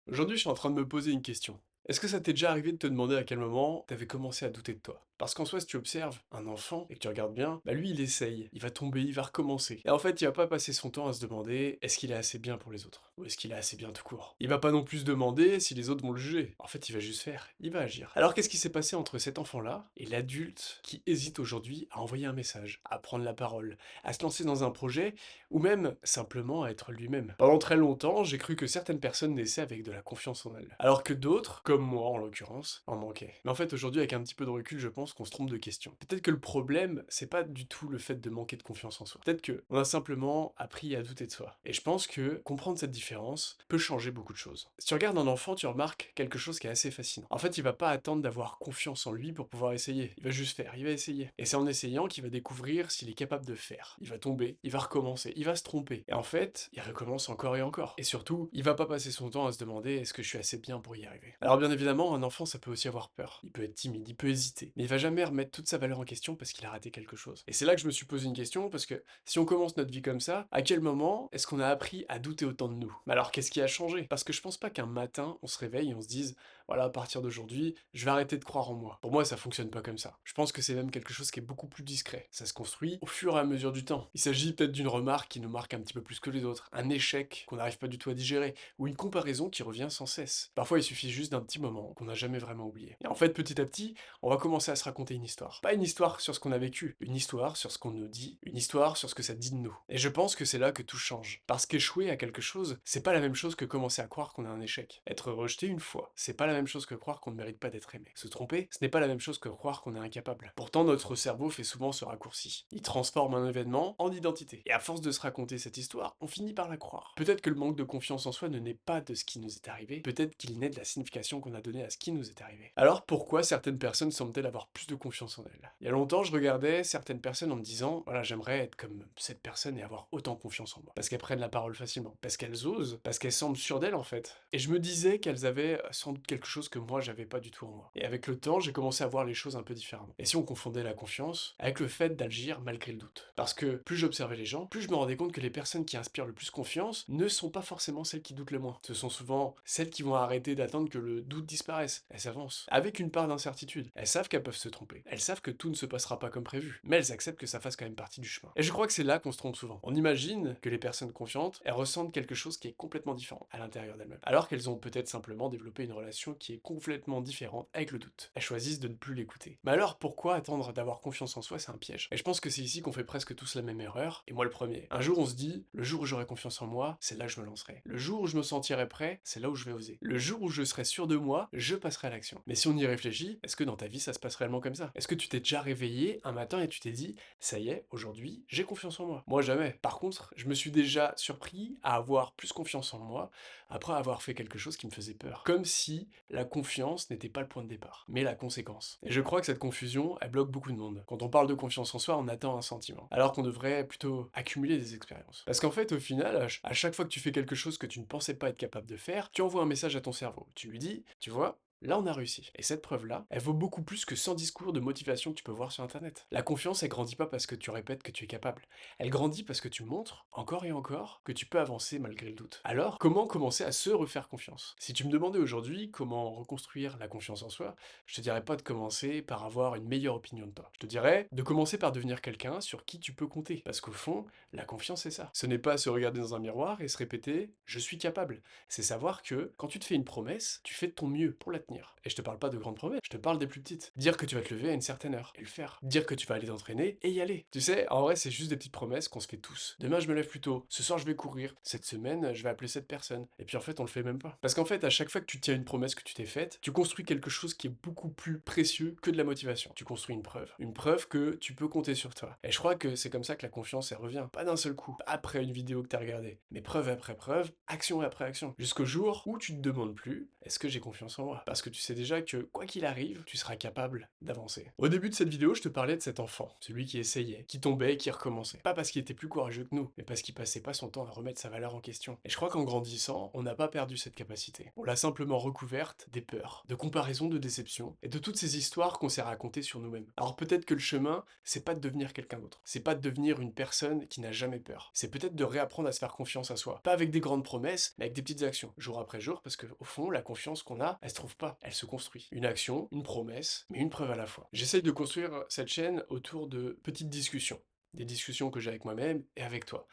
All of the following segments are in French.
Aujourd'hui, je suis en train de me poser une question. Est-ce que ça t'est déjà arrivé de te demander à quel moment t'avais commencé à douter de toi? Parce qu'en soi, si tu observes un enfant et que tu regardes bien, bah lui, il essaye, il va tomber, il va recommencer. Et en fait, il va pas passer son temps à se demander est-ce qu'il est assez bien pour les autres? Ou est-ce qu'il est assez bien tout court? Il va pas non plus se demander si les autres vont le juger. En fait, il va juste faire, il va agir. Alors, qu'est-ce qui s'est passé entre cet enfant-là et l'adulte qui hésite aujourd'hui à envoyer un message, à prendre la parole, à se lancer dans un projet, ou même simplement à être lui-même? Pendant très longtemps, j'ai cru que certaines personnes naissaient avec de la confiance en elles. Alors que d'autres, comme moi en l'occurrence, en manquaient. Mais en fait, aujourd'hui, avec un petit peu de recul, je pense qu'on se trompe de question. Peut-être que le problème, c'est pas du tout le fait de manquer de confiance en soi. Peut-être que on a simplement appris à douter de soi. Et je pense que comprendre cette différence peut changer beaucoup de choses. Si tu regardes un enfant, tu remarques quelque chose qui est assez fascinant. En fait, il va pas attendre d'avoir confiance en lui pour pouvoir essayer. Il va juste faire, il va essayer. Et c'est en essayant qu'il va découvrir s'il est capable de faire. Il va tomber, il va recommencer, il va se tromper. Et en fait, il recommence encore et encore. Et surtout, il va pas passer son temps à se demander est-ce que je suis assez bien pour y arriver. Alors bien évidemment, un enfant, ça peut aussi avoir peur. Il peut être timide, il peut hésiter. Mais il va jamais remettre toute sa valeur en question parce qu'il a raté quelque chose. Et c'est là que je me suis posé une question parce que si on commence notre vie comme ça, à quel moment est-ce qu'on a appris à douter autant de nous? Mais alors qu'est-ce qui a changé? Parce que je pense pas qu'un matin, on se réveille et on se dise voilà, à partir d'aujourd'hui, je vais arrêter de croire en moi. Pour moi, ça fonctionne pas comme ça. Je pense que c'est même quelque chose qui est beaucoup plus discret. Ça se construit au fur et à mesure du temps. Il s'agit peut-être d'une remarque qui nous marque un petit peu plus que les autres, un échec qu'on n'arrive pas du tout à digérer, ou une comparaison qui revient sans cesse. Parfois, il suffit juste d'un petit moment qu'on n'a jamais vraiment oublié. Et en fait, petit à petit, on va commencer à se raconter une histoire. Pas une histoire sur ce qu'on a vécu, une histoire sur ce qu'on nous dit, une histoire sur ce que ça dit de nous. Et je pense que c'est là que tout change. Parce qu'échouer à quelque chose, c'est pas la même chose que commencer à croire qu'on a un échec. Être rejeté une fois, c'est pas la même chose que croire qu'on ne mérite pas d'être aimé. Se tromper, ce n'est pas la même chose que croire qu'on est incapable. Pourtant, notre cerveau fait souvent ce raccourci. Il transforme un événement en identité. Et à force de se raconter cette histoire, on finit par la croire. Peut-être que le manque de confiance en soi ne naît pas de ce qui nous est arrivé, peut-être qu'il naît de la signification qu'on a donnée à ce qui nous est arrivé. Alors pourquoi certaines personnes semblent-elles avoir plus de confiance en elles? Il y a longtemps, je regardais certaines personnes en me disant, voilà, j'aimerais être comme cette personne et avoir autant confiance en moi. Parce qu'elles prennent la parole facilement, parce qu'elles osent, parce qu'elles semblent sûres d'elles en fait. Et je me disais qu'elles avaient sans doute quelque chose que moi j'avais pas du tout en moi. Et avec le temps, j'ai commencé à voir les choses un peu différemment. Et si on confondait la confiance avec le fait d'agir malgré le doute? Parce que plus j'observais les gens, plus je me rendais compte que les personnes qui inspirent le plus confiance ne sont pas forcément celles qui doutent le moins. Ce sont souvent celles qui vont arrêter d'attendre que le doute disparaisse. Elles s'avancent. Avec une part d'incertitude. Elles savent qu'elles peuvent se tromper. Elles savent que tout ne se passera pas comme prévu. Mais elles acceptent que ça fasse quand même partie du chemin. Et je crois que c'est là qu'on se trompe souvent. On imagine que les personnes confiantes, elles ressentent quelque chose qui est complètement différent à l'intérieur d'elles-mêmes. Alors qu'elles ont peut-être simplement développé une relation qui est complètement différente avec le doute. Elles choisissent de ne plus l'écouter. Mais alors pourquoi attendre d'avoir confiance en soi, c'est un piège? Et je pense que c'est ici qu'on fait presque tous la même erreur, et moi le premier. Un jour on se dit, le jour où j'aurai confiance en moi, c'est là que je me lancerai. Le jour où je me sentirai prêt, c'est là où je vais oser. Le jour où je serai sûr de moi, je passerai à l'action. Mais si on y réfléchit, est-ce que dans ta vie ça se passe réellement comme ça? Est-ce que tu t'es déjà réveillé un matin et tu t'es dit, ça y est, aujourd'hui, j'ai confiance en moi? Moi jamais. Par contre, je me suis déjà surpris à avoir plus confiance en moi après avoir fait quelque chose qui me faisait peur. Comme si la confiance n'était pas le point de départ, mais la conséquence. Et je crois que cette confusion, elle bloque beaucoup de monde. Quand on parle de confiance en soi, on attend un sentiment, alors qu'on devrait plutôt accumuler des expériences. Parce qu'en fait, au final, à chaque fois que tu fais quelque chose que tu ne pensais pas être capable de faire, tu envoies un message à ton cerveau. Tu lui dis, tu vois, là, on a réussi. Et cette preuve-là, elle vaut beaucoup plus que 100 discours de motivation que tu peux voir sur Internet. La confiance, elle grandit pas parce que tu répètes que tu es capable. Elle grandit parce que tu montres, encore et encore, que tu peux avancer malgré le doute. Alors, comment commencer à se refaire confiance? Si tu me demandais aujourd'hui comment reconstruire la confiance en soi, je te dirais pas de commencer par avoir une meilleure opinion de toi. Je te dirais de commencer par devenir quelqu'un sur qui tu peux compter. Parce qu'au fond, la confiance, c'est ça. Ce n'est pas se regarder dans un miroir et se répéter «je suis capable». C'est savoir que quand tu te fais une promesse, tu fais de ton mieux pour la tenir. Et je te parle pas de grandes promesses, je te parle des plus petites. Dire que tu vas te lever à une certaine heure et le faire. Dire que tu vas aller t'entraîner et y aller. Tu sais, en vrai, c'est juste des petites promesses qu'on se fait tous. Demain, je me lève plus tôt. Ce soir, je vais courir. Cette semaine, je vais appeler cette personne. Et puis en fait, on le fait même pas. Parce qu'en fait, à chaque fois que tu tiens une promesse que tu t'es faite, tu construis quelque chose qui est beaucoup plus précieux que de la motivation. Tu construis une preuve. Une preuve que tu peux compter sur toi. Et je crois que c'est comme ça que la confiance, elle revient. Pas d'un seul coup, après une vidéo que t'as regardée, mais preuve après preuve, action après action. Jusqu'au jour où tu te demandes plus, est-ce que j'ai confiance en moi? parce que tu sais déjà que, quoi qu'il arrive, tu seras capable d'avancer. Au début de cette vidéo, je te parlais de cet enfant, celui qui essayait, qui tombait et qui recommençait. Pas parce qu'il était plus courageux que nous, mais parce qu'il passait pas son temps à remettre sa valeur en question. Et je crois qu'en grandissant, on n'a pas perdu cette capacité. On l'a simplement recouverte des peurs, de comparaison, de déception, et de toutes ces histoires qu'on s'est racontées sur nous-mêmes. Alors peut-être que le chemin, c'est pas de devenir quelqu'un d'autre. C'est pas de devenir une personne qui n'a jamais peur. C'est peut-être de réapprendre à se faire confiance à soi. Pas avec des grandes promesses, mais avec des petites actions, jour après jour, parce que au fond, la confiance qu'on a, elle se trouve pas, elle se construit. Une action, une promesse, mais une preuve à la fois. J'essaye de construire cette chaîne autour de petites discussions. Des discussions que j'ai avec moi-même et avec toi.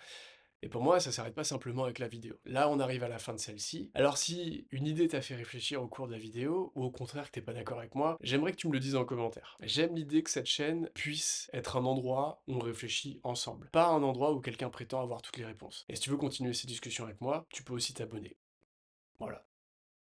Et pour moi, ça s'arrête pas simplement avec la vidéo. Là, on arrive à la fin de celle-ci. Alors si une idée t'a fait réfléchir au cours de la vidéo, ou au contraire que t'es pas d'accord avec moi, j'aimerais que tu me le dises en commentaire. J'aime l'idée que cette chaîne puisse être un endroit où on réfléchit ensemble. Pas un endroit où quelqu'un prétend avoir toutes les réponses. Et si tu veux continuer ces discussions avec moi, tu peux aussi t'abonner. Voilà.